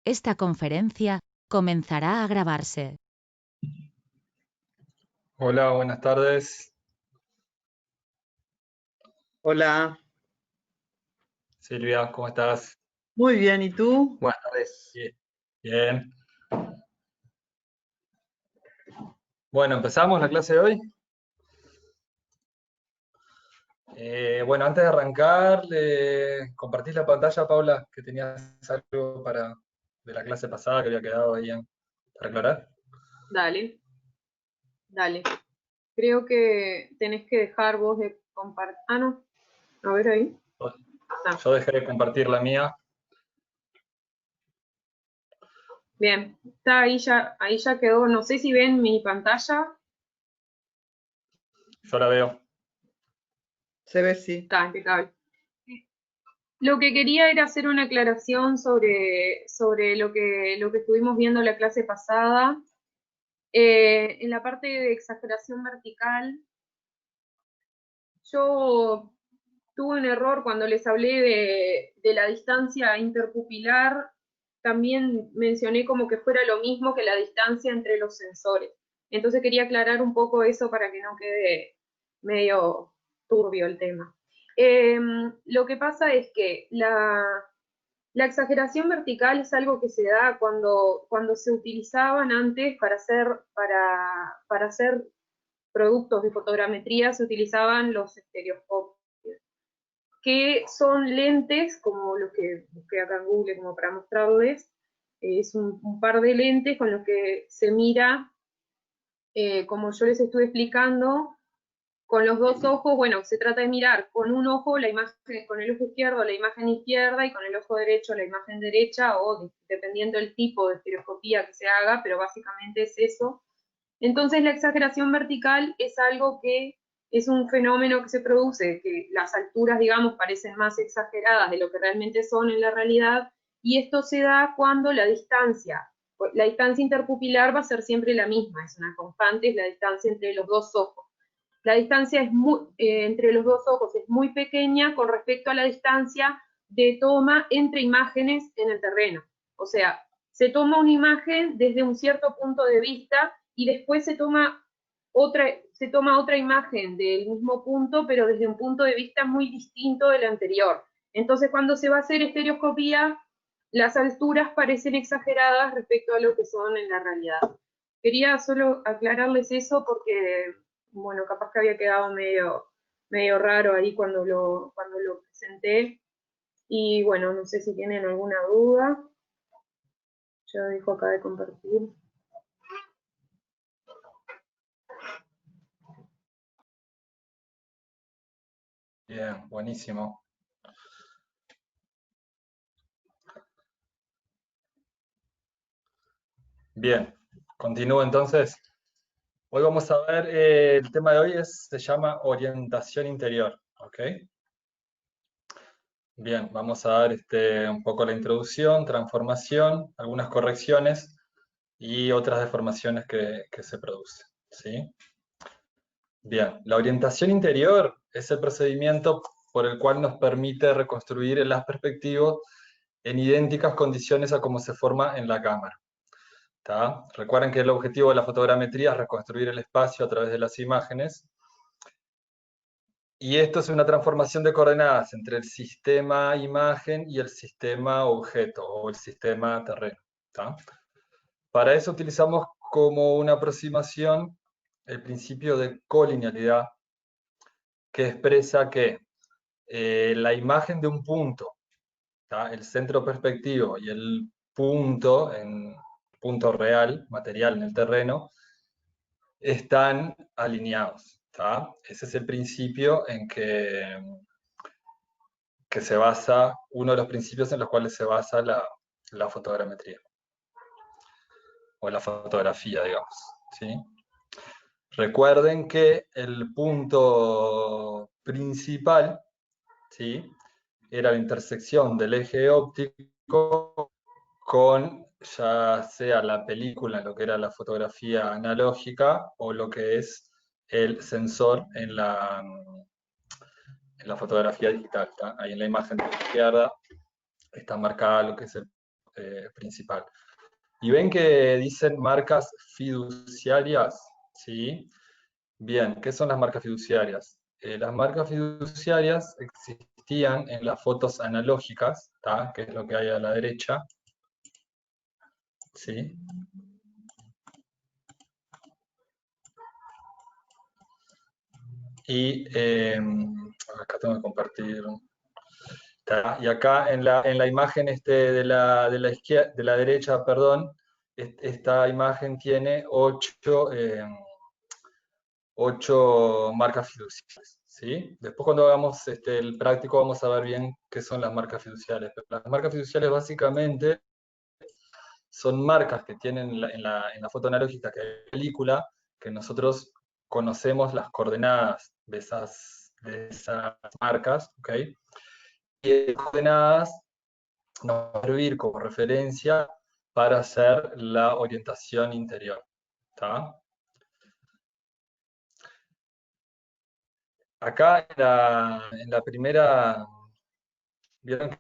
Esta conferencia comenzará a grabarse. Hola, buenas tardes. Hola, Silvia, ¿cómo estás? muy bien, ¿y tú? Buenas tardes. Bien. Bueno, ¿empezamos la clase de hoy? Bueno, antes de arrancar, ¿le compartís la pantalla, Paula, que tenías algo de la clase pasada que había quedado ahí para aclarar? Dale, dale. Creo que tenés que dejar vos de compartir. Ah, no. A ver ahí. Ah, Yo dejé de compartir la mía. bien. Está ahí ya quedó. No sé si ven mi pantalla. Yo la veo. Se ve, sí. Está impecable. Lo que quería era hacer una aclaración sobre lo que estuvimos viendo la clase pasada. En la parte de exageración vertical, yo tuve un error cuando les hablé de la distancia interpupilar. También mencioné como que fuera lo mismo que la distancia entre los sensores. Entonces quería aclarar un poco eso para que no quede medio turbio el tema. Lo que pasa es que la exageración vertical es algo que se da cuando se utilizaban antes para hacer productos de fotogrametría, se utilizaban los estereoscopios, que son lentes, como los que busqué acá en Google como para mostrarles. Es un par de lentes con los que se mira, como yo les estuve explicando, con los dos ojos. Bueno, se trata de mirar con un ojo la imagen, con el ojo izquierdo la imagen izquierda y con el ojo derecho la imagen derecha, o dependiendo del tipo de estereoscopía que se haga, pero básicamente es eso. Entonces la exageración vertical es algo que es un fenómeno que se produce, que las alturas, digamos, parecen más exageradas de lo que realmente son en la realidad, y esto se da cuando la distancia interpupilar va a ser siempre la misma, es una constante, es la distancia entre los dos ojos. La distancia entre los dos ojos es muy pequeña con respecto a la distancia de toma entre imágenes en el terreno. O sea, se toma una imagen desde un cierto punto de vista y después se toma otra imagen del mismo punto, pero desde un punto de vista muy distinto del anterior. Entonces, cuando se va a hacer estereoscopía, las alturas parecen exageradas respecto a lo que son en la realidad. Quería solo aclararles eso porque, bueno, capaz que había quedado medio raro ahí cuando lo presenté. Y bueno, no sé si tienen alguna duda. Yo dejo acá de compartir. Bien, buenísimo. Bien, continúo entonces. Hoy vamos a ver, el tema de hoy se llama orientación interior, ¿ok? Bien, vamos a dar un poco la introducción, transformación, algunas correcciones y otras deformaciones que se producen, ¿sí? Bien, la orientación interior es el procedimiento por el cual nos permite reconstruir las perspectivas en idénticas condiciones a como se forma en la cámara. ¿Tá? Recuerden que el objetivo de la fotogrametría es reconstruir el espacio a través de las imágenes. Y esto es una transformación de coordenadas entre el sistema imagen y el sistema objeto o el sistema terreno. ¿Tá? Para eso utilizamos como una aproximación el principio de colinealidad, que expresa que la imagen de un punto, ¿tá? El centro perspectivo y el punto, punto real, material en el terreno, están alineados. ¿Tá? Ese es el principio en que se basa, uno de los principios en los cuales se basa la fotogrametría, o la fotografía, digamos. ¿Sí? Recuerden que el punto principal, ¿sí?, era la intersección del eje óptico con ya sea la película, lo que era la fotografía analógica, o lo que es el sensor en la fotografía digital. ¿Tá? Ahí en la imagen de la izquierda está marcada lo que es principal. Y ven que dicen marcas fiduciarias, ¿sí? Bien, ¿qué son las marcas fiduciarias? Las marcas fiduciarias existían en las fotos analógicas, ¿tá? Que es lo que hay a la derecha, ¿sí? Y acá tengo que compartir. ¿Tá? Y acá en la imagen de la derecha, perdón, esta imagen tiene 8 marcas fiduciarias, ¿sí? Después cuando hagamos el práctico vamos a ver bien qué son las marcas fiduciarias. Pero las marcas fiduciarias básicamente son marcas que tienen en la foto analógica que hay en la película, que nosotros conocemos las coordenadas de esas marcas, ¿ok? Y esas coordenadas nos va a servir como referencia para hacer la orientación interior, ¿tá? Acá en la primera, ¿vieron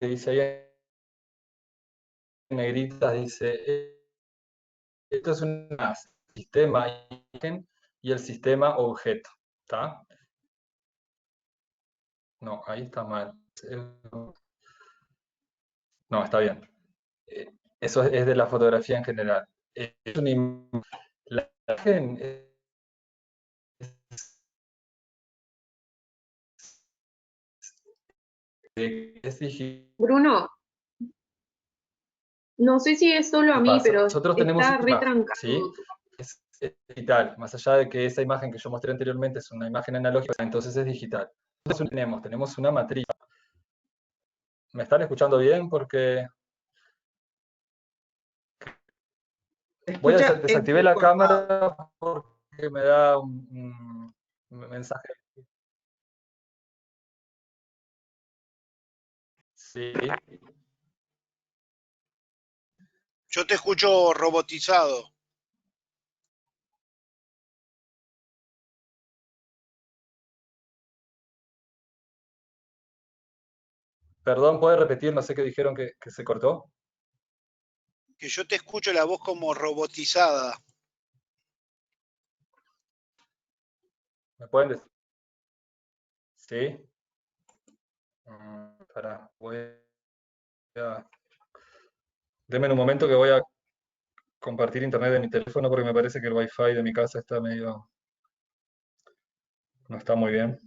que dice ahí en negritas? Dice, esto es un sistema imagen y el sistema objeto, ¿tá? No, ahí está mal. No, está bien. Eso es de la fotografía en general. La imagen es digital. Bruno, no sé si es solo a ¿Qué mí, pasa? pero Nosotros tenemos está una imagen, retrancado. ¿sí? Es digital. Más allá de que esa imagen que yo mostré anteriormente es una imagen analógica, entonces es digital. Entonces tenemos una matriz. ¿Me están escuchando bien? Porque voy a Escucha desactivar la entrecortado. cámara porque me da un mensaje. Sí. Yo te escucho robotizado. Perdón, ¿puede repetir? No sé qué dijeron que se cortó. Que yo te escucho la voz como robotizada. ¿Me pueden decir? Sí. Pará, Denme un momento que voy a compartir internet de mi teléfono porque me parece que el wifi de mi casa está medio... no está muy bien.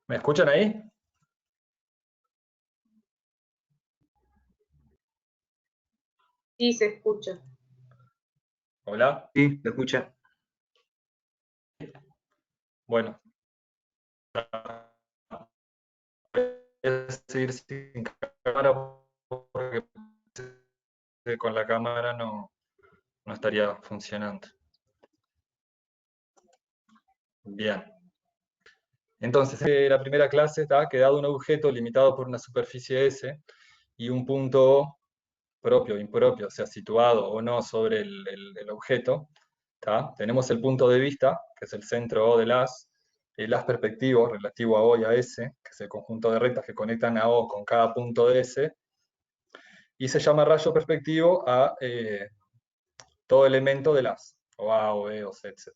¿Me escuchan ahí? Sí, se escucha. Hola. Sí, te escucha. Bueno. Voy a seguir sin cámara porque con la cámara no estaría funcionando. Bien. Entonces, la primera clase está que dado un objeto limitado por una superficie S y un punto propio o impropio, o sea, situado o no sobre el objeto, ¿tá? Tenemos el punto de vista, que es el centro O del haz, el haz perspectivo relativo a O y a S, que es el conjunto de rectas que conectan a O con cada punto de S, y se llama rayo perspectivo a todo elemento del haz, o A, o B, o C, etc.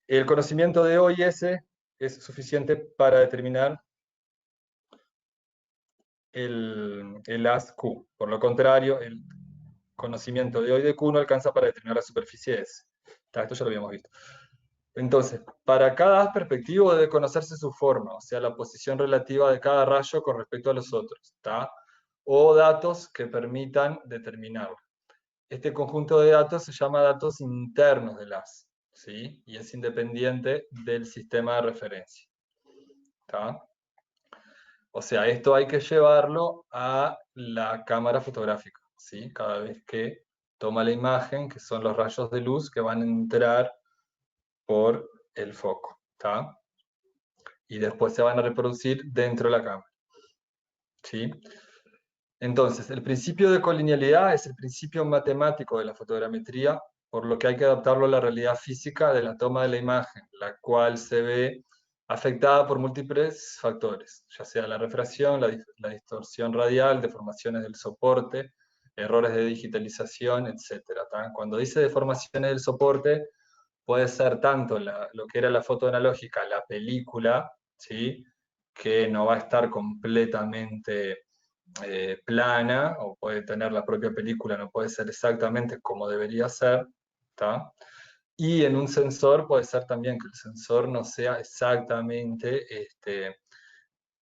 El conocimiento de O y S es suficiente para determinar el haz Q. Por lo contrario, el conocimiento de O y de Q no alcanza para determinar la superficie S. Esto ya lo habíamos visto. Entonces, para cada haz perspectivo debe conocerse su forma, o sea, la posición relativa de cada rayo con respecto a los otros, ¿está? O datos que permitan determinarlo. Este conjunto de datos se llama datos internos del haz, ¿sí? Y es independiente del sistema de referencia, ¿está? O sea, esto hay que llevarlo a la cámara fotográfica, ¿sí? Cada vez que toma la imagen, que son los rayos de luz que van a entrar por el foco, ¿está? Y después se van a reproducir dentro de la cámara, ¿sí? Entonces, el principio de colinealidad es el principio matemático de la fotogrametría, por lo que hay que adaptarlo a la realidad física de la toma de la imagen, la cual se ve afectada por múltiples factores, ya sea la refracción, la distorsión radial, deformaciones del soporte, errores de digitalización, etc. Cuando dice deformaciones del soporte, puede ser tanto lo que era la foto analógica, la película, ¿sí? Que no va a estar completamente plana, o puede tener la propia película, no puede ser exactamente como debería ser, ¿tá? Y en un sensor puede ser también que el sensor no sea exactamente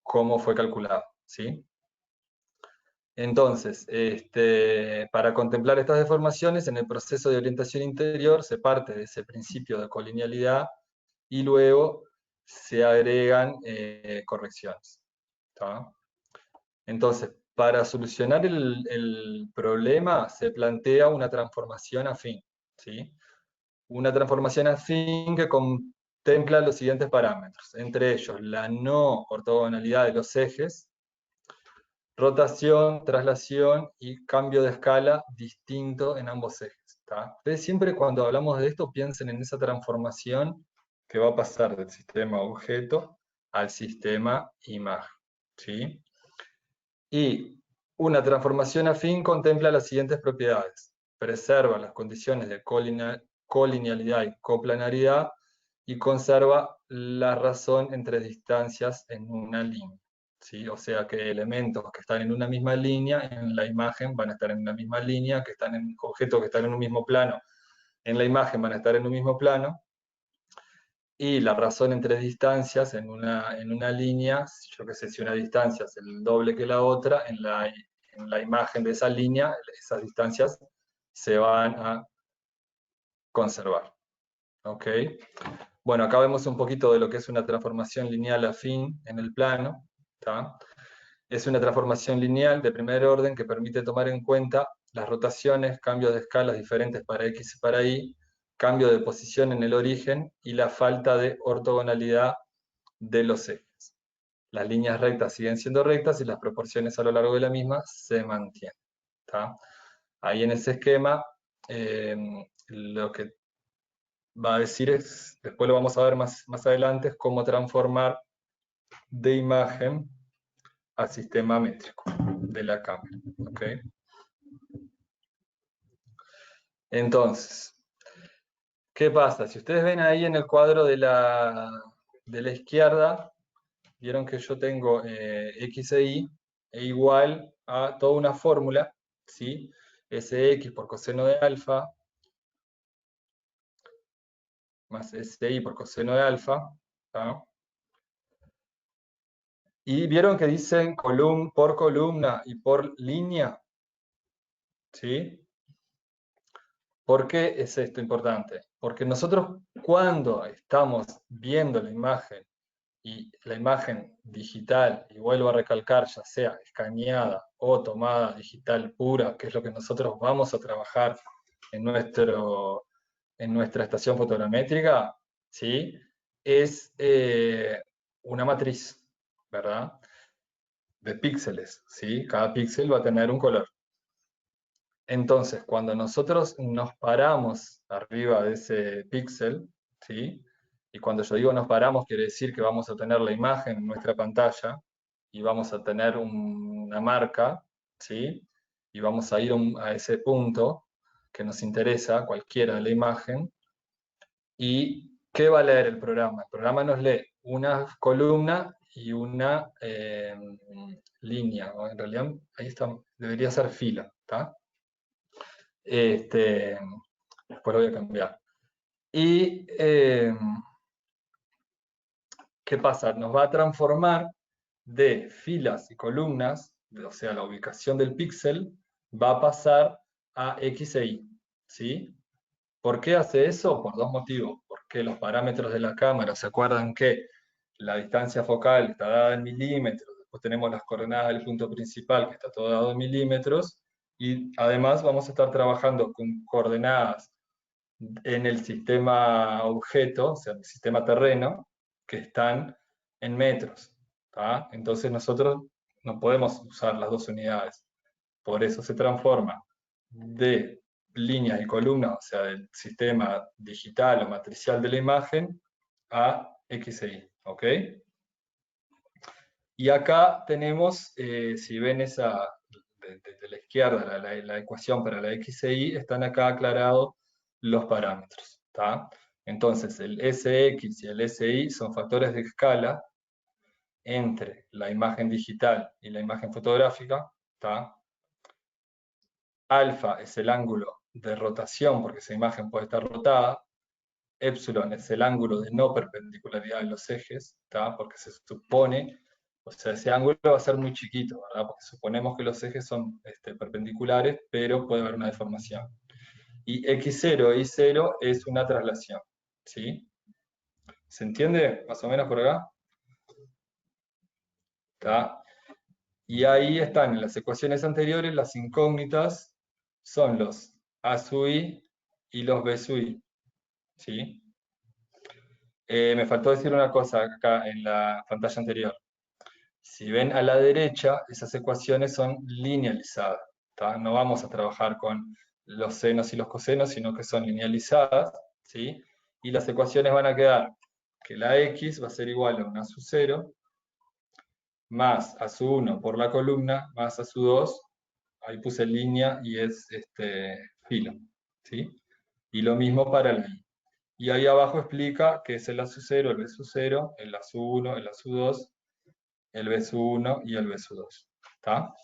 como fue calculado, ¿sí? Entonces, para contemplar estas deformaciones, en el proceso de orientación interior se parte de ese principio de colinealidad y luego se agregan correcciones, ¿tá? Entonces, para solucionar el problema se plantea una transformación afín, ¿sí? Una transformación afín que contempla los siguientes parámetros, entre ellos la no ortogonalidad de los ejes, rotación, traslación y cambio de escala distinto en ambos ejes, ¿tá? Ustedes siempre cuando hablamos de esto piensen en esa transformación que va a pasar del sistema objeto al sistema imagen, ¿sí? Y una transformación afín contempla las siguientes propiedades. Preserva las condiciones de colinealidad y coplanaridad y conserva la razón entre distancias en una línea, ¿sí? O sea que elementos que están en una misma línea en la imagen van a estar en una misma línea, que están en objetos que están en un mismo plano en la imagen van a estar en un mismo plano, y la razón entre distancias en una línea, yo qué sé, si una distancia es el doble que la otra, en la imagen de esa línea, esas distancias se van a conservar. ¿Ok? Bueno, acá vemos un poquito de lo que es una transformación lineal afín en el plano, ¿tá? Es una transformación lineal de primer orden que permite tomar en cuenta las rotaciones, cambios de escalas diferentes para X y para Y, cambio de posición en el origen y la falta de ortogonalidad de los ejes. Las líneas rectas siguen siendo rectas y las proporciones a lo largo de la misma se mantienen, ¿tá? Ahí en ese esquema, lo que va a decir es, después lo vamos a ver más adelante, es cómo transformar de imagen al sistema métrico de la cámara. ¿Ok? Entonces, ¿qué pasa? Si ustedes ven ahí en el cuadro de la izquierda, vieron que yo tengo x e y e igual a toda una fórmula, ¿sí? Sx por coseno de alfa más Si por coseno de alfa, ¿tá? Y vieron que dicen por columna y por línea, ¿sí? ¿Por qué es esto importante? Porque nosotros cuando estamos viendo la imagen, y la imagen digital, y vuelvo a recalcar, ya sea escaneada o tomada digital pura, que es lo que nosotros vamos a trabajar en, en nuestra estación fotogramétrica, ¿sí? Es una matriz, ¿verdad? De píxeles, ¿sí? Cada píxel va a tener un color. Entonces, cuando nosotros nos paramos arriba de ese píxel, ¿sí? Y cuando yo digo nos paramos, quiere decir que vamos a tener la imagen en nuestra pantalla y vamos a tener una marca, ¿sí? Y vamos a ir a ese punto que nos interesa, cualquiera de la imagen. ¿Y qué va a leer el programa? El programa nos lee una columna y una línea, ¿no? En realidad, ahí está, debería ser fila, ¿está? Después lo voy a cambiar. Y, ¿qué pasa? Nos va a transformar de filas y columnas, o sea, la ubicación del píxel, va a pasar a X e Y, ¿sí? ¿Por qué hace eso? Por dos motivos. Porque los parámetros de la cámara, ¿se acuerdan que la distancia focal está dada en milímetros? Después tenemos las coordenadas del punto principal, que está todo dado en milímetros, y además vamos a estar trabajando con coordenadas en el sistema objeto, o sea, en el sistema terreno, que están en metros, ¿tá? Entonces nosotros no podemos usar las dos unidades. Por eso se transforma de líneas y columnas, o sea, del sistema digital o matricial de la imagen, a X e Y, ¿ok? Y acá tenemos, si ven esa, de la izquierda, la ecuación para la X e Y, están acá aclarados los parámetros, ¿tá? Entonces, el Sx y el Si son factores de escala entre la imagen digital y la imagen fotográfica, ¿tá? Alfa es el ángulo de rotación, porque esa imagen puede estar rotada. Epsilon es el ángulo de no perpendicularidad de los ejes, ¿tá? Porque se supone, o sea, ese ángulo va a ser muy chiquito, ¿verdad? Porque suponemos que los ejes son perpendiculares, pero puede haber una deformación. Y x0 e y0 es una traslación, ¿sí? ¿Se entiende más o menos por acá? ¿Tá? Y ahí están en las ecuaciones anteriores, las incógnitas son los a sub i y los b sub i, ¿sí? Me faltó decir una cosa acá en la pantalla anterior. Si ven a la derecha, esas ecuaciones son linealizadas, ¿tá? No vamos a trabajar con los senos y los cosenos, sino que son linealizadas, ¿sí? Y las ecuaciones van a quedar que la x va a ser igual a 1 a su 0, más a su 1 por la columna, más a su 2, ahí puse línea y es filo, ¿sí? Y lo mismo para la y. Y ahí abajo explica que es el a su 0, el b su 0, el a su 1, el a su 2, el b su 1 y el b su 2. ¿Está?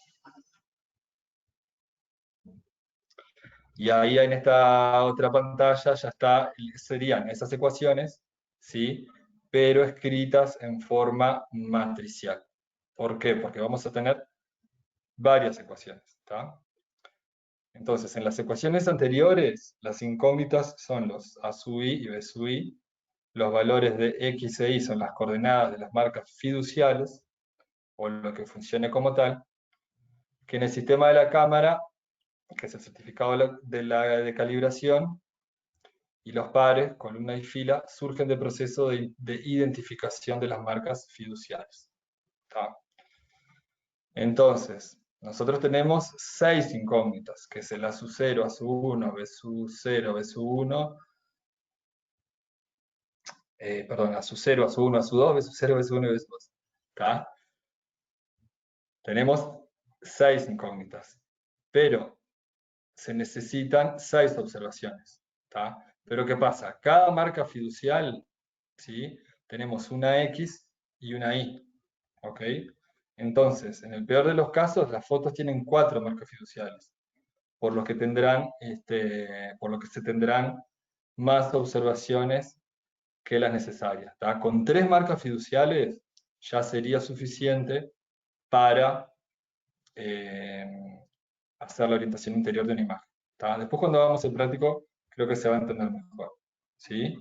Y ahí en esta otra pantalla ya está, serían esas ecuaciones, ¿sí? Pero escritas en forma matricial. ¿Por qué? Porque vamos a tener varias ecuaciones. ¿Está? Entonces, en las ecuaciones anteriores, las incógnitas son los a sub i y b sub i. Los valores de x e y son las coordenadas de las marcas fiduciales, o lo que funcione como tal, que en el sistema de la cámara, que es el certificado de calibración, y los pares, columna y fila, surgen del proceso de identificación de las marcas fiduciales. ¿Tá? Entonces, nosotros tenemos 6 incógnitas, que es el a sub 0, a sub 1, b sub 0, b sub 1, perdón, a sub 0, a sub 1, a sub 2, b sub 0, b sub 1 y b sub 2. ¿Tá? Tenemos 6 incógnitas, pero se necesitan 6 observaciones. ¿Tá? Pero ¿qué pasa? Cada marca fiducial, ¿sí? Tenemos una X y una Y. ¿Ok? Entonces, en el peor de los casos, las fotos tienen 4 marcas fiduciales, por lo que se tendrán más observaciones que las necesarias. ¿Tá? Con 3 marcas fiduciales ya sería suficiente para hacer la orientación interior de una imagen. ¿Tá? Después cuando hagamos el práctico, creo que se va a entender mejor. ¿Sí?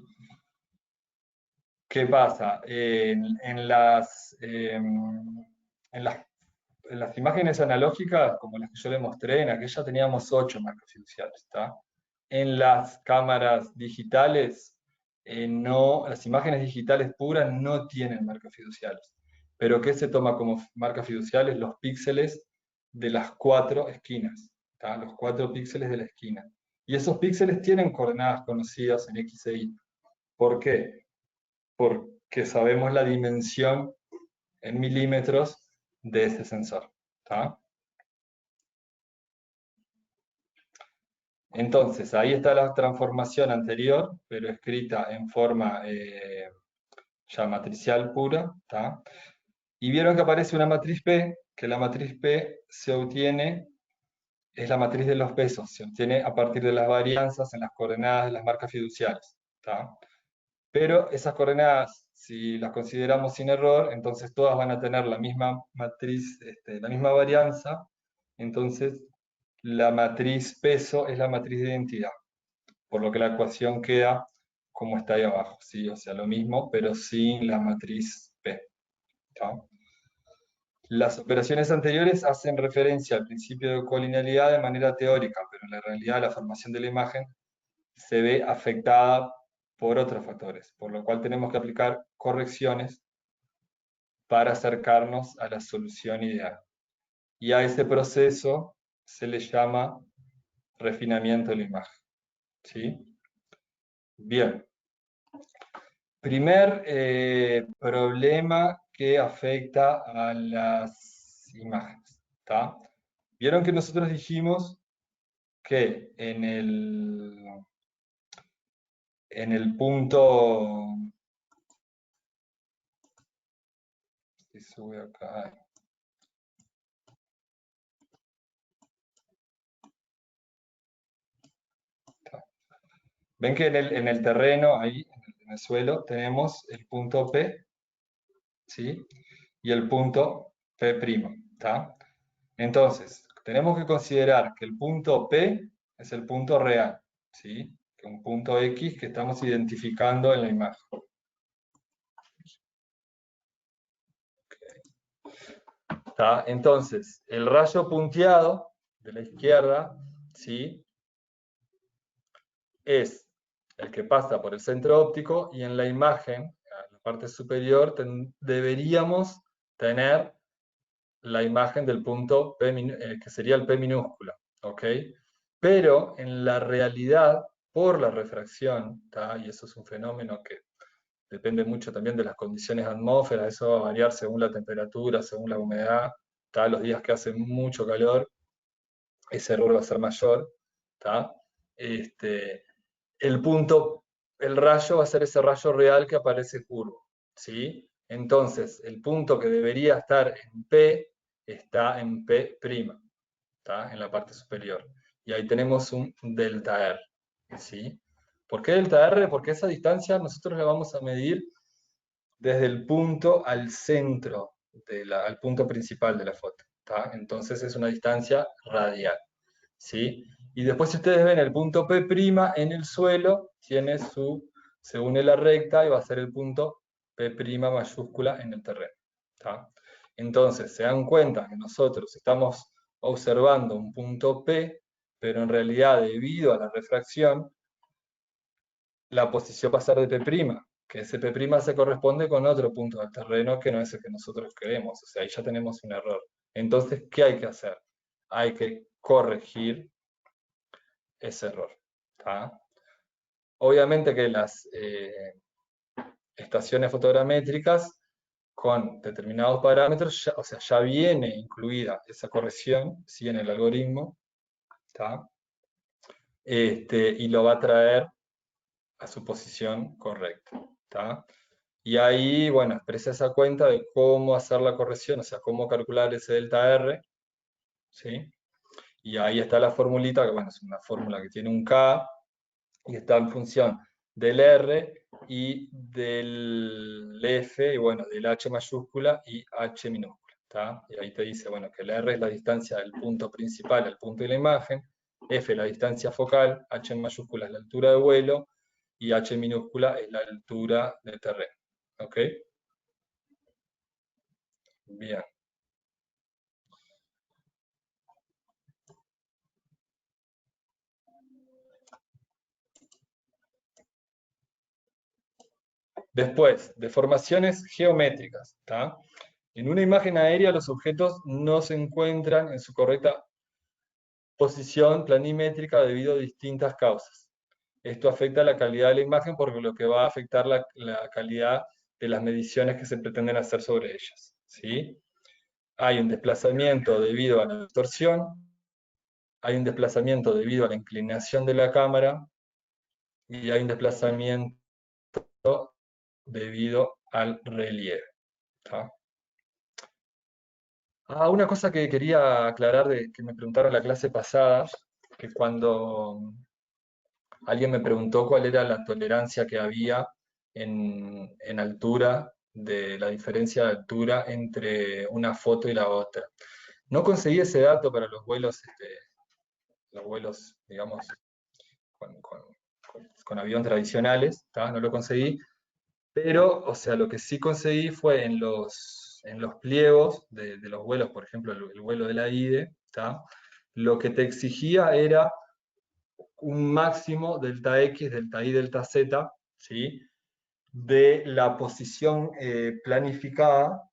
¿Qué pasa? En las imágenes analógicas, como las que yo le mostré, en aquella teníamos 8 marcas fiduciales. ¿Tá? En las cámaras digitales, las imágenes digitales puras no tienen marcas fiduciales. Pero ¿qué se toma como marcas fiduciales? Los píxeles de las 4 esquinas. ¿Tá? Los 4 píxeles de la esquina. Y esos píxeles tienen coordenadas conocidas en X e Y. ¿Por qué? Porque sabemos la dimensión en milímetros de ese sensor. ¿Tá? Entonces, ahí está la transformación anterior, pero escrita en forma ya matricial pura. ¿Tá? Y vieron que aparece una matriz P, que la matriz P se obtiene, es la matriz de los pesos, se obtiene a partir de las varianzas en las coordenadas de las marcas fiduciales. ¿tá? Pero esas coordenadas, si las consideramos sin error, entonces todas van a tener la misma matriz, la misma varianza, entonces la matriz peso es la matriz de identidad, por lo que la ecuación queda como está ahí abajo, ¿sí? O sea, lo mismo, pero sin la matriz P, ¿tá? Las operaciones anteriores hacen referencia al principio de colinealidad de manera teórica, pero en la realidad la formación de la imagen se ve afectada por otros factores, por lo cual tenemos que aplicar correcciones para acercarnos a la solución ideal. Y a ese proceso se le llama refinamiento de la imagen. ¿Sí? Bien. Primer problema que afecta a las imágenes. ¿Tá? Vieron que nosotros dijimos que en el punto... Si sube acá... Ven que en el terreno, ahí, en el suelo, tenemos el punto P, ¿sí? Y el punto P', ¿tá? Entonces, tenemos que considerar que el punto P es el punto real, ¿sí? Que es un punto X que estamos identificando en la imagen. ¿Tá? Entonces, el rayo punteado de la izquierda, ¿sí? Es el que pasa por el centro óptico y en la imagen, en la parte superior, deberíamos tener la imagen del punto P, que sería el P minúscula, ¿ok? Pero en la realidad, por la refracción, ¿tá? Y eso es un fenómeno que depende mucho también de las condiciones de atmósfera, eso va a variar según la temperatura, según la humedad, ¿tá? Los días que hace mucho calor, ese error va a ser mayor, ¿tá? El rayo va a ser ese rayo real que aparece curvo, ¿sí? Entonces, el punto que debería estar en P está en P', ¿tá? En la parte superior. Y ahí tenemos un delta R, ¿sí? ¿Por qué delta R? Porque esa distancia nosotros la vamos a medir desde el punto al centro, al punto principal de la foto, ¿tá? Entonces es una distancia radial, ¿sí? Y después si ustedes ven el punto P' en el suelo, se une la recta y va a ser el punto P' mayúscula en el terreno, ¿tá? Entonces se dan cuenta que nosotros estamos observando un punto P, pero en realidad debido a la refracción, la posición va a ser de P', que ese P' se corresponde con otro punto del terreno que no es el que nosotros queremos, o sea, ahí ya tenemos un error. Entonces, ¿qué hay que hacer? Hay que corregir ese error, ¿tá? Obviamente que las estaciones fotogramétricas con determinados parámetros, ya viene incluida esa corrección, ¿sí? En el algoritmo, ¿tá? Y lo va a traer a su posición correcta, ¿tá? Y ahí, bueno, expresa esa cuenta de cómo hacer la corrección, o sea, cómo calcular ese delta R, ¿sí? Y ahí está la formulita, que bueno, es una fórmula que tiene un K, y está en función del R y del F, y bueno, del H mayúscula y H minúscula, ¿tá? Y ahí te dice, bueno, que el R es la distancia del punto principal al punto de la imagen, F es la distancia focal, H en mayúscula es la altura de vuelo, y H minúscula es la altura de terreno, ¿ok? Bien. Después, deformaciones geométricas, ¿tá? En una imagen aérea los objetos no se encuentran en su correcta posición planimétrica debido a distintas causas. Esto afecta la calidad de la imagen porque lo que va a afectar la calidad de las mediciones que se pretenden hacer sobre ellas, ¿sí? Hay un desplazamiento debido a la distorsión, hay un desplazamiento debido a la inclinación de la cámara y hay un desplazamiento debido al relieve, ¿tá? Una cosa que quería aclarar, que me preguntaron en la clase pasada, que cuando alguien me preguntó cuál era la tolerancia que había en altura, de la diferencia de altura entre una foto y la otra. No conseguí ese dato para los vuelos, digamos, con avión tradicionales, ¿tá? No lo conseguí, pero, o sea, lo que sí conseguí fue en los pliegos de los vuelos, por ejemplo, el vuelo de la IDE, ¿tá? Lo que te exigía era un máximo delta X, delta Y, delta Z, ¿sí? De la posición planificada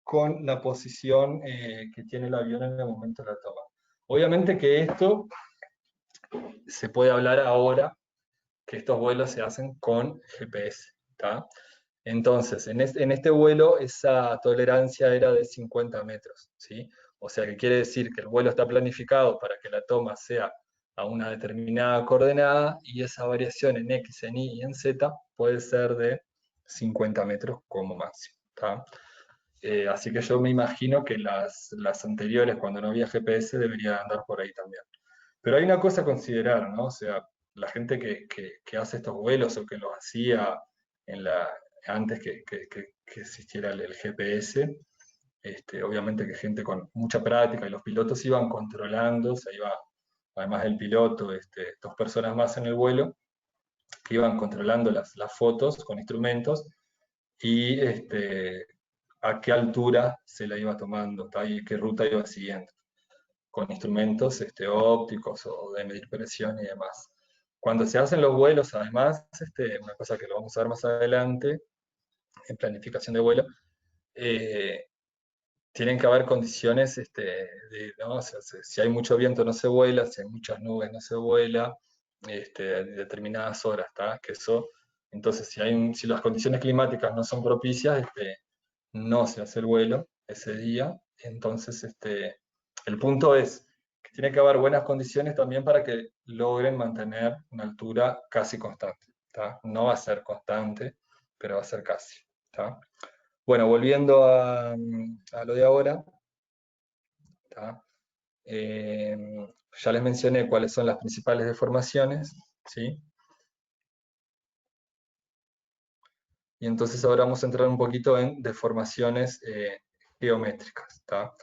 con la posición que tiene el avión en el momento de la toma. Obviamente que esto se puede hablar ahora, que estos vuelos se hacen con GPS, ¿tá? Entonces, en este vuelo esa tolerancia era de 50 metros, ¿sí? O sea que quiere decir que el vuelo está planificado para que la toma sea a una determinada coordenada y esa variación en X, en Y y en Z puede ser de 50 metros como máximo, ¿tá? Así que yo me imagino que las anteriores, cuando no había GPS, deberían andar por ahí también. Pero hay una cosa a considerar, ¿no? O sea, la gente que hace estos vuelos o que los hacía antes que existiera el GPS, obviamente que gente con mucha práctica y los pilotos iban controlando, se iba, además del piloto, dos personas más en el vuelo, que iban controlando las fotos con instrumentos y a qué altura se la iba tomando, ¿tá? Y qué ruta iba siguiendo, con instrumentos ópticos o de medir presión y demás. Cuando se hacen los vuelos, además, una cosa que lo vamos a ver más adelante, en planificación de vuelo, tienen que haber condiciones, ¿no? O sea, si hay mucho viento no se vuela, si hay muchas nubes no se vuela, determinadas horas, ¿tá? Que eso, entonces, si las condiciones climáticas no son propicias, no se hace el vuelo ese día. Entonces, el punto es que tiene que haber buenas condiciones también para que logren mantener una altura casi constante, ¿tá? No va a ser constante, pero va a ser casi, ¿tá? Bueno, volviendo a lo de ahora, ¿tá? Ya les mencioné cuáles son las principales deformaciones, ¿sí? Y entonces ahora vamos a entrar un poquito en deformaciones geométricas, ¿tá?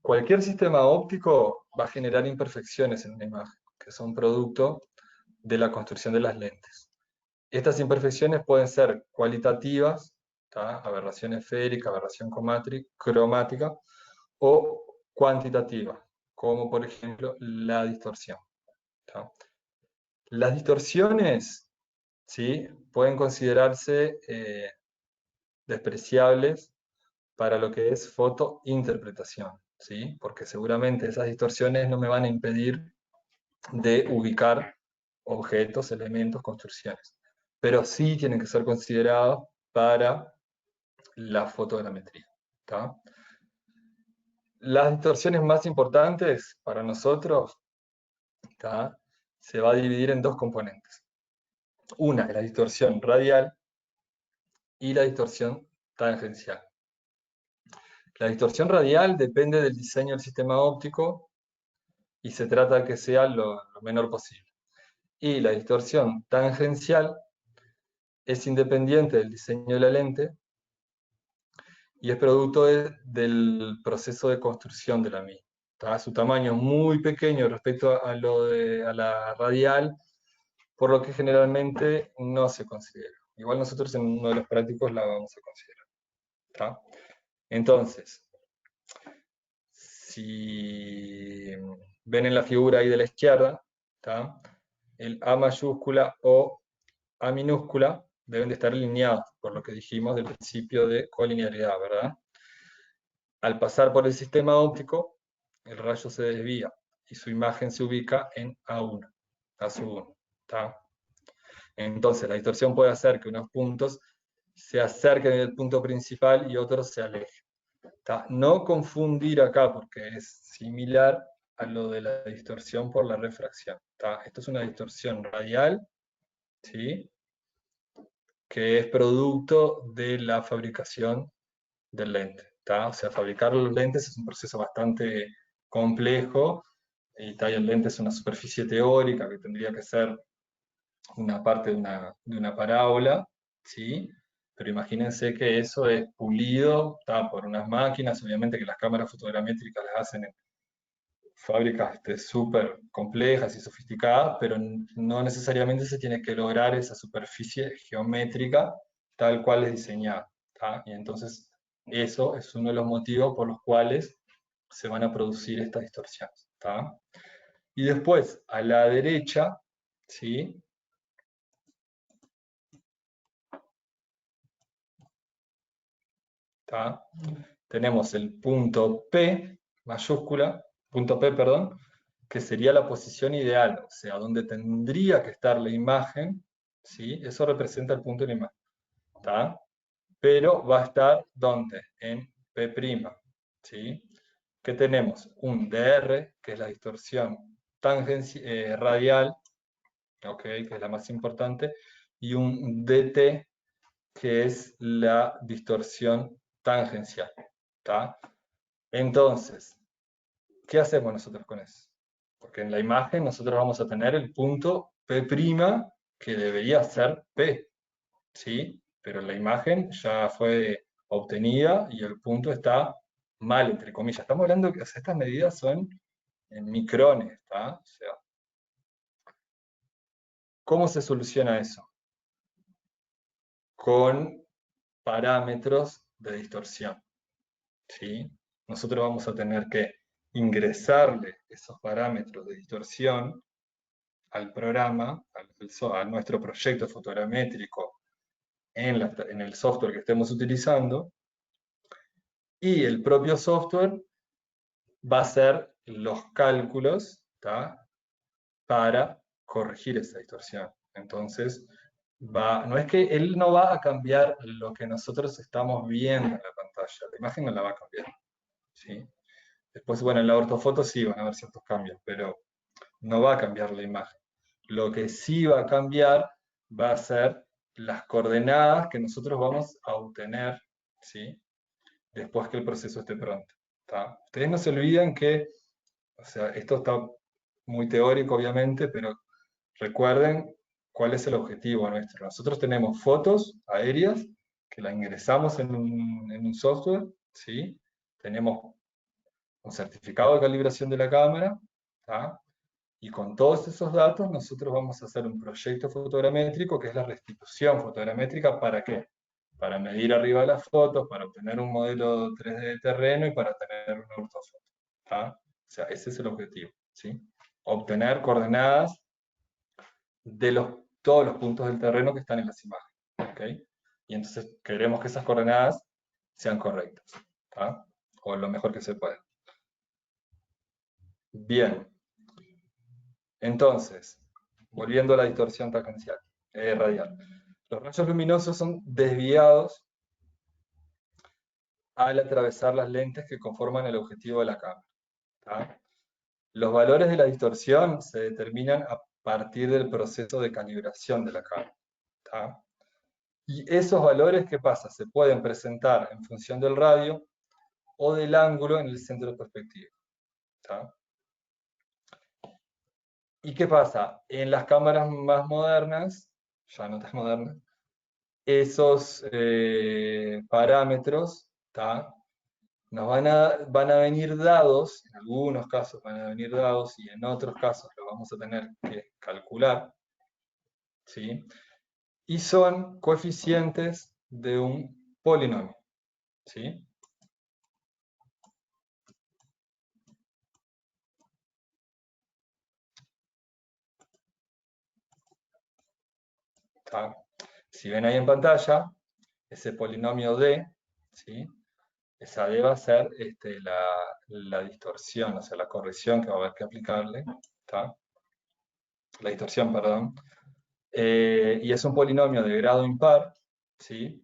Cualquier sistema óptico va a generar imperfecciones en una imagen, que son producto de la construcción de las lentes. Estas imperfecciones pueden ser cualitativas, ¿tá? Aberración esférica, aberración cromática, o cuantitativas, como por ejemplo la distorsión, ¿tá? Las distorsiones, ¿sí? Pueden considerarse despreciables para lo que es fotointerpretación, ¿sí? Porque seguramente esas distorsiones no me van a impedir de ubicar objetos, elementos, construcciones, pero sí tienen que ser considerados para la fotogrametría, ¿tá? Las distorsiones más importantes para nosotros, ¿tá? Se va a dividir en dos componentes. Una es la distorsión radial y la distorsión tangencial. La distorsión radial depende del diseño del sistema óptico y se trata de que sea lo menor posible. Y la distorsión tangencial es independiente del diseño de la lente y es producto del proceso de construcción de la misma. ¿Tá? Su tamaño es muy pequeño respecto a la radial, por lo que generalmente no se considera. Igual nosotros en uno de los prácticos la vamos a considerar, ¿tá? Entonces, si ven en la figura ahí de la izquierda, ¿tá? El A mayúscula o A minúscula deben de estar alineados, por lo que dijimos del principio de colinealidad, ¿verdad? Al pasar por el sistema óptico, el rayo se desvía y su imagen se ubica en A1, A1, ¿tá? Entonces la distorsión puede hacer que unos puntos se acerquen del punto principal y otros se alejen, ¿tá? No confundir acá porque es similar a lo de la distorsión por la refracción, ¿tá? Esto es una distorsión radial, ¿sí? Que es producto de la fabricación del lente, ¿tá? O sea, fabricar los lentes es un proceso bastante complejo, y el lente es una superficie teórica que tendría que ser una parte de una parábola, ¿sí? Pero imagínense que eso es pulido, está por unas máquinas, obviamente que las cámaras fotogramétricas las hacen en fábricas súper complejas y sofisticadas, pero no necesariamente se tiene que lograr esa superficie geométrica tal cual es diseñada, ¿tá? Y entonces eso es uno de los motivos por los cuales se van a producir estas distorsiones, ¿tá? Y después, a la derecha, ¿sí? ¿Tá? Tenemos el punto P, mayúscula, punto P, perdón, que sería la posición ideal, o sea, donde tendría que estar la imagen, ¿sí? Eso representa el punto de la imagen, ¿tá? Pero va a estar, ¿dónde? En P', ¿sí? Que tenemos un DR, que es la distorsión radial, ¿ok? Que es la más importante, y un DT, que es la distorsión tangencial, ¿tá? Entonces, ¿qué hacemos nosotros con eso? Porque en la imagen nosotros vamos a tener el punto P', que debería ser P, ¿sí? Pero la imagen ya fue obtenida y el punto está mal, entre comillas. Estamos hablando que estas medidas son en micrones, ¿tá? O sea, ¿cómo se soluciona eso? Con parámetros de distorsión, ¿sí? Nosotros vamos a tener que ingresarle esos parámetros de distorsión al programa, a nuestro proyecto fotogramétrico en el software que estemos utilizando, y el propio software va a hacer los cálculos, ¿tá? Para corregir esa distorsión. Entonces, no es que él no va a cambiar lo que nosotros estamos viendo en la pantalla, la imagen no la va a cambiar, ¿sí? Después, bueno, en la ortofoto sí van a haber ciertos cambios, pero no va a cambiar la imagen. Lo que sí va a cambiar va a ser las coordenadas que nosotros vamos a obtener, ¿sí? Después que el proceso esté pronto, ¿tá? Ustedes no se olviden que, o sea, esto está muy teórico obviamente, pero recuerden cuál es el objetivo nuestro. Nosotros tenemos fotos aéreas que las ingresamos en un software, ¿sí? Tenemos un certificado de calibración de la cámara, ¿tá? Y con todos esos datos nosotros vamos a hacer un proyecto fotogramétrico que es la restitución fotogramétrica. ¿Para qué? Para medir arriba de las fotos, para obtener un modelo 3D de terreno y para tener una ortofoto, ¿tá? O sea, ese es el objetivo, ¿sí? Obtener coordenadas de todos los puntos del terreno que están en las imágenes, ¿ok? Y entonces queremos que esas coordenadas sean correctas, ¿tá? O lo mejor que se pueda. Bien. Entonces, volviendo a la distorsión tangencial, radial. Los rayos luminosos son desviados al atravesar las lentes que conforman el objetivo de la cámara, ¿tá? Los valores de la distorsión se determinan a partir del proceso de calibración de la cámara, ¿tá? Y esos valores, ¿qué pasa? Se pueden presentar en función del radio o del ángulo en el centro de perspectiva, ¿tá? ¿Y qué pasa? En las cámaras más modernas, ya no tan modernas, esos parámetros, ¿tá? Nos van a venir dados, en algunos casos van a venir dados y en otros casos lo vamos a tener que calcular, ¿sí? Y son coeficientes de un polinomio, ¿sí? ¿Tá? Si ven ahí en pantalla, ese polinomio D, ¿sí? Esa D va a ser la distorsión, o sea, la corrección que va a haber que aplicarle, ¿tá? La distorsión, perdón. Y es un polinomio de grado impar, ¿sí?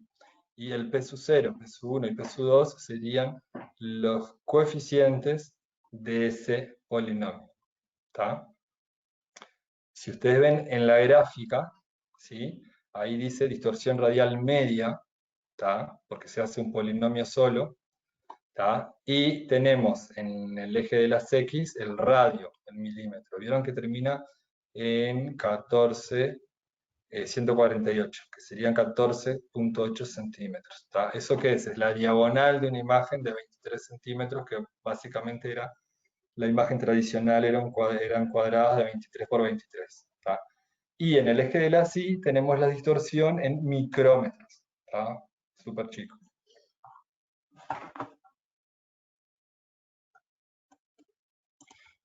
Y el P sub 0, P sub 1 y P sub 2 serían los coeficientes de ese polinomio, ¿tá? Si ustedes ven en la gráfica, ¿sí? Ahí dice distorsión radial media, ¿tá? Porque se hace un polinomio solo, ¿tá? Y tenemos en el eje de las X el radio en milímetros. Vieron que termina en 148, que serían 14.8 centímetros. ¿Tá? ¿Eso qué es? Es la diagonal de una imagen de 23 centímetros, que básicamente era la imagen tradicional, eran cuadradas de 23 por 23. ¿Tá? Y en el eje de la Y tenemos la distorsión en micrómetros. ¿Tá? Súper chico.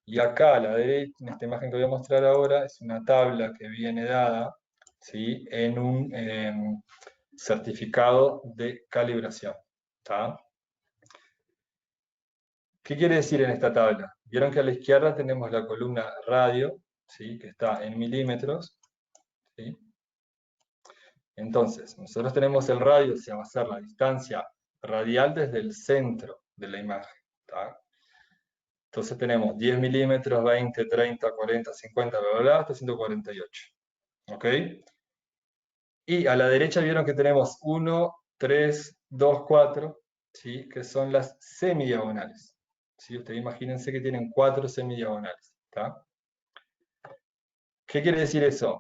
Y acá a la derecha, en esta imagen que voy a mostrar ahora, es una tabla que viene dada, ¿sí?, en un certificado de calibración. ¿Tá? ¿Qué quiere decir en esta tabla? Vieron que a la izquierda tenemos la columna radio, ¿sí?, que está en milímetros. ¿Sí? Entonces, nosotros tenemos el radio, o sea, va a ser la distancia radial desde el centro de la imagen. ¿Tá? Entonces tenemos 10 milímetros, 20, 30, 40, 50, bla, bla, bla, hasta 148. ¿Ok? Y a la derecha vieron que tenemos 1, 3, 2, 4, ¿sí?, que son las semidiagonales. ¿Sí? Ustedes imagínense que tienen 4 semidiagonales. ¿Tá? ¿Qué quiere decir eso?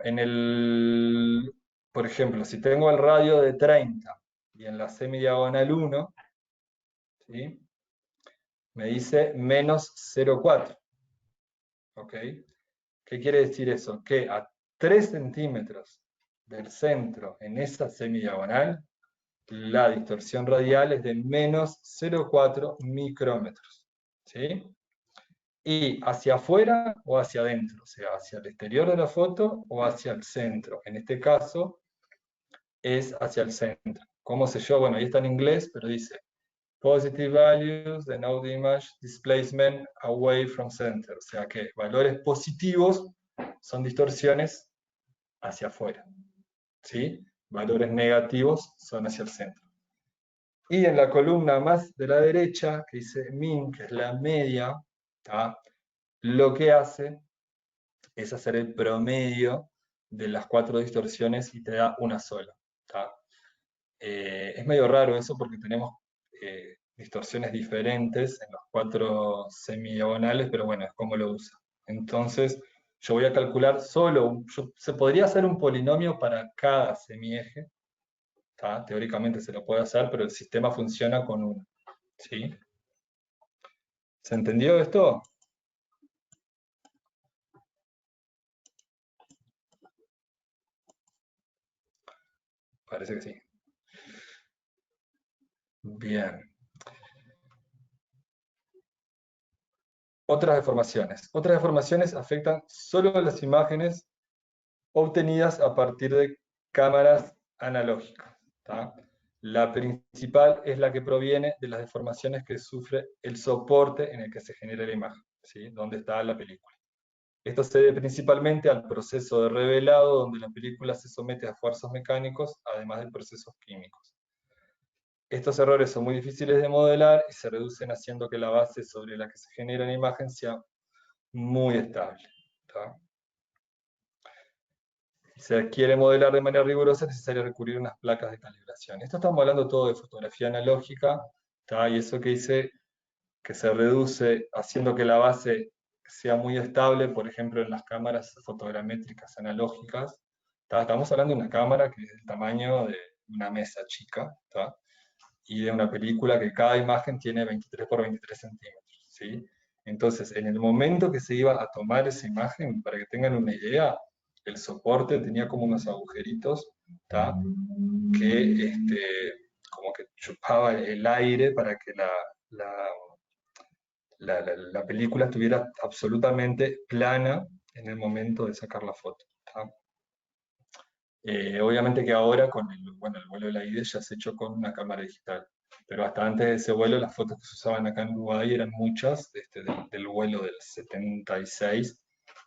Por ejemplo, si tengo el radio de 30 y en la semidiagonal 1, ¿sí?, me dice menos 0,4. ¿Ok? ¿Qué quiere decir eso? Que a 3 centímetros del centro en esa semidiagonal, la distorsión radial es de menos 0,4 micrómetros. ¿Sí? Y hacia afuera o hacia adentro, o sea, hacia el exterior de la foto o hacia el centro. En este caso es hacia el centro. ¿Cómo sé yo? Bueno, ahí está en inglés, pero dice positive values denote the image displacement away from center. O sea que valores positivos son distorsiones hacia afuera. ¿Sí? Valores negativos son hacia el centro. Y en la columna más de la derecha, que dice mean, que es la media, ¿tá?, lo que hace es hacer el promedio de las 4 distorsiones y te da una sola. ¿Tá? Es medio raro eso porque tenemos distorsiones diferentes en los 4 semidiagonales, pero bueno, es como lo usa. Entonces, yo voy a calcular se podría hacer un polinomio para cada semieje. ¿Tá? Teóricamente se lo puede hacer, pero el sistema funciona con uno. ¿Sí? ¿Se entendió esto? Parece que sí. Bien. Otras deformaciones. Otras deformaciones afectan solo a las imágenes obtenidas a partir de cámaras analógicas. ¿Tá? La principal es la que proviene de las deformaciones que sufre el soporte en el que se genera la imagen, ¿sí?, donde está la película. Esto se debe principalmente al proceso de revelado, donde la película se somete a esfuerzos mecánicos, además de procesos químicos. Estos errores son muy difíciles de modelar y se reducen haciendo que la base sobre la que se genera la imagen sea muy estable. ¿Tá? Si se quiere modelar de manera rigurosa, es necesario recurrir a unas placas de calibración. Esto estamos hablando todo de fotografía analógica, ¿tá? Y eso que dice que se reduce haciendo que la base sea muy estable, por ejemplo, en las cámaras fotogramétricas analógicas. ¿Tá? Estamos hablando de una cámara que es del tamaño de una mesa chica, ¿tá?, y de una película que cada imagen tiene 23 por 23 centímetros. ¿Sí? Entonces, en el momento que se iba a tomar esa imagen, para que tengan una idea, el soporte tenía como unos agujeritos, ¿tá?, que como que chupaba el aire para que la película estuviera absolutamente plana en el momento de sacar la foto. ¿Tá? Obviamente que ahora con el vuelo de la IDE ya se ha hecho con una cámara digital, pero hasta antes de ese vuelo las fotos que se usaban acá en Uruguay eran muchas, del vuelo del 76,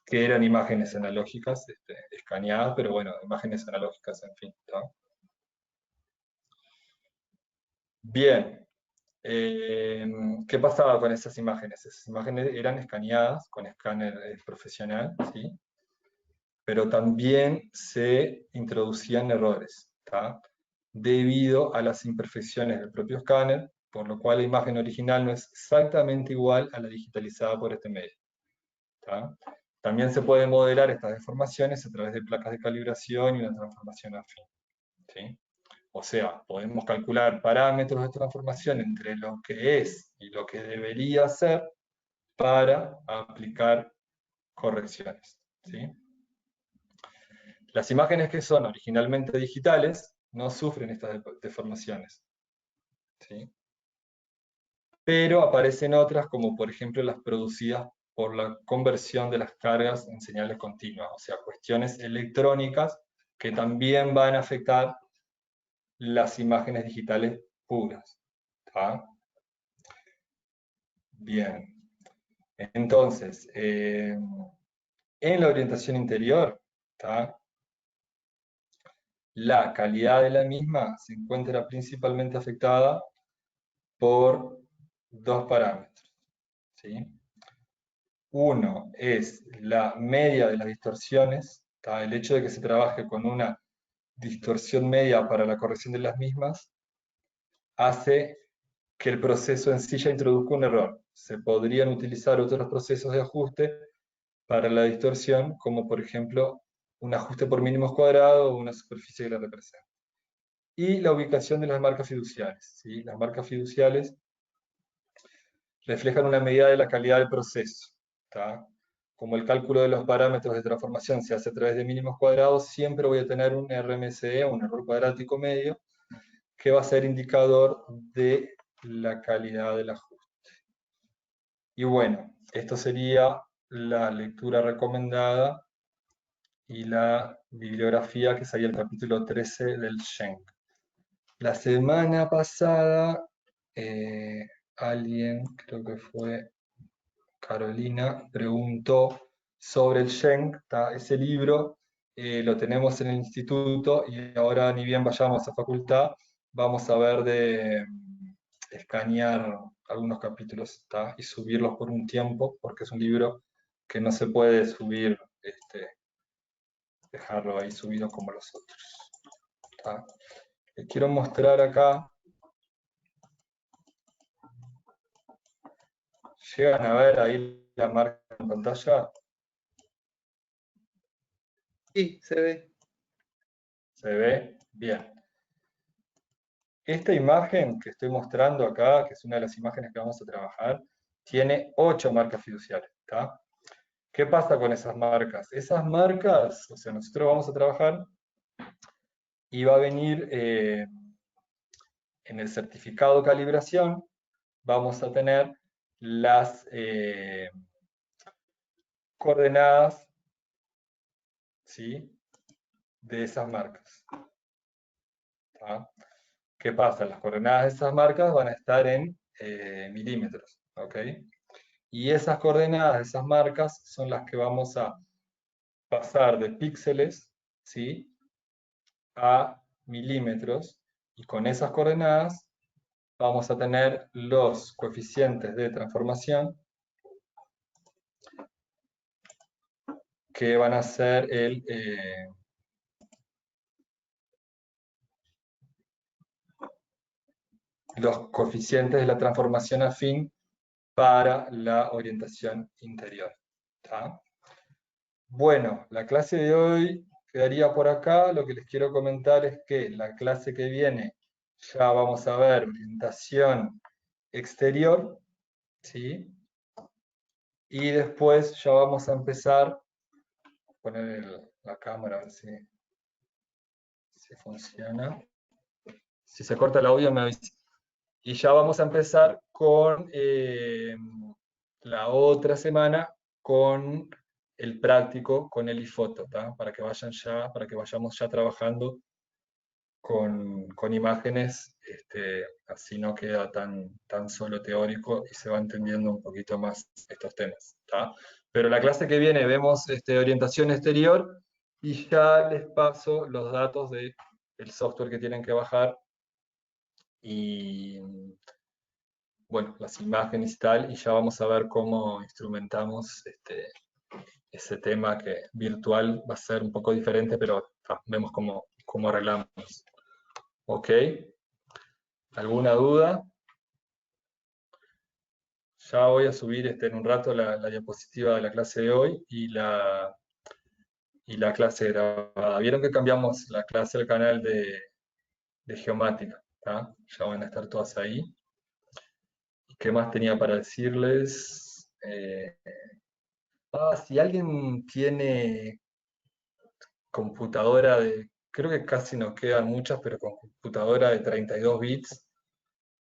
que eran imágenes analógicas, escaneadas, pero bueno, imágenes analógicas, en fin. ¿Tá? Bien, ¿qué pasaba con esas imágenes? Esas imágenes eran escaneadas con escáner profesional, ¿sí?, pero también se introducían errores, ¿tá?, debido a las imperfecciones del propio escáner, por lo cual la imagen original no es exactamente igual a la digitalizada por este medio. ¿tá? También se pueden modelar estas deformaciones a través de placas de calibración y una transformación afín, ¿sí? O sea, podemos calcular parámetros de transformación entre lo que es y lo que debería ser para aplicar correcciones, ¿sí? Las imágenes que son originalmente digitales no sufren estas deformaciones, ¿sí? Pero aparecen otras, como por ejemplo las producidas por la conversión de las cargas en señales continuas, o sea, cuestiones electrónicas que también van a afectar las imágenes digitales puras, ¿tá? Bien, entonces, en la orientación interior, ¿tá? La calidad de la misma se encuentra principalmente afectada por dos parámetros, ¿sí? Uno es la media de las distorsiones, ¿tá? El hecho de que se trabaje con una distorsión media para la corrección de las mismas hace que el proceso en sí ya introduzca un error. Se podrían utilizar otros procesos de ajuste para la distorsión, como por ejemplo un ajuste por mínimos cuadrados o una superficie que la representa. Y la ubicación de las marcas fiduciales, ¿sí? Las marcas fiduciales reflejan una medida de la calidad del proceso, ¿tá? Como el cálculo de los parámetros de transformación se hace a través de mínimos cuadrados, siempre voy a tener un RMSE, un error cuadrático medio, que va a ser indicador de la calidad del ajuste. Y bueno, esto sería la lectura recomendada y la bibliografía, que sería el capítulo 13 del Schenk. La semana pasada, alguien, creo que fue Carolina, preguntó sobre el Schenk, ese libro lo tenemos en el instituto y ahora ni bien vayamos a facultad, vamos a ver de escanear algunos capítulos, ¿tá? Y subirlos por un tiempo, porque es un libro que no se puede subir, dejarlo ahí subido como los otros, ¿tá? Les quiero mostrar acá. ¿Llegan a ver ahí la marca en pantalla? Sí, se ve. ¿Se ve? Bien. Esta imagen que estoy mostrando acá, que es una de las imágenes que vamos a trabajar, tiene 8 marcas fiduciales, ¿tá? ¿Qué pasa con esas marcas? Esas marcas, o sea, nosotros vamos a trabajar y va a venir en el certificado de calibración, vamos a tener las coordenadas, ¿sí?, de esas marcas, ¿tá? ¿Qué pasa? Las coordenadas de esas marcas van a estar en milímetros, ¿ok? Y esas coordenadas de esas marcas son las que vamos a pasar de píxeles, ¿sí?, a milímetros, y con esas coordenadas vamos a tener los coeficientes de transformación que van a ser los coeficientes de la transformación afín para la orientación interior, ¿tá? Bueno, la clase de hoy quedaría por acá. Lo que les quiero comentar es que la clase que viene ya vamos a ver orientación exterior, ¿sí? Y después ya vamos a empezar a poner la cámara a ver si funciona. Si se corta el audio me avisa. Y ya vamos a empezar con la otra semana con el práctico, con el iFoto, ¿tá? Para que vayamos ya trabajando con imágenes, así no queda tan solo teórico y se va entendiendo un poquito más estos temas, ¿tá? Pero la clase que viene vemos orientación exterior y ya les paso los datos del software que tienen que bajar y bueno, las imágenes y tal, y ya vamos a ver cómo instrumentamos ese tema que virtual va a ser un poco diferente, pero vemos cómo arreglamos. ¿Ok? ¿Alguna duda? Ya voy a subir en un rato la diapositiva de la clase de hoy y la clase grabada. Vieron que cambiamos la clase al canal de geomática, ¿tá? Ya van a estar todas ahí. ¿Qué más tenía para decirles? Si alguien tiene computadora creo que casi nos quedan muchas, pero con computadora de 32 bits,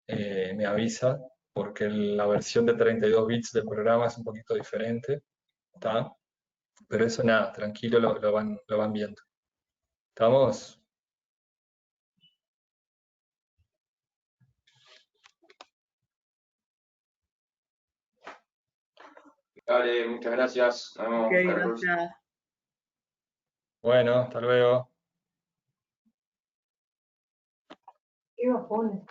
me avisa, porque la versión de 32 bits del programa es un poquito diferente, ¿está? Pero eso nada, tranquilo, lo van viendo. ¿Estamos? Dale, muchas gracias. Nos vemos, Ok, Carlos. gracias. Bueno, hasta luego. Qué bajones.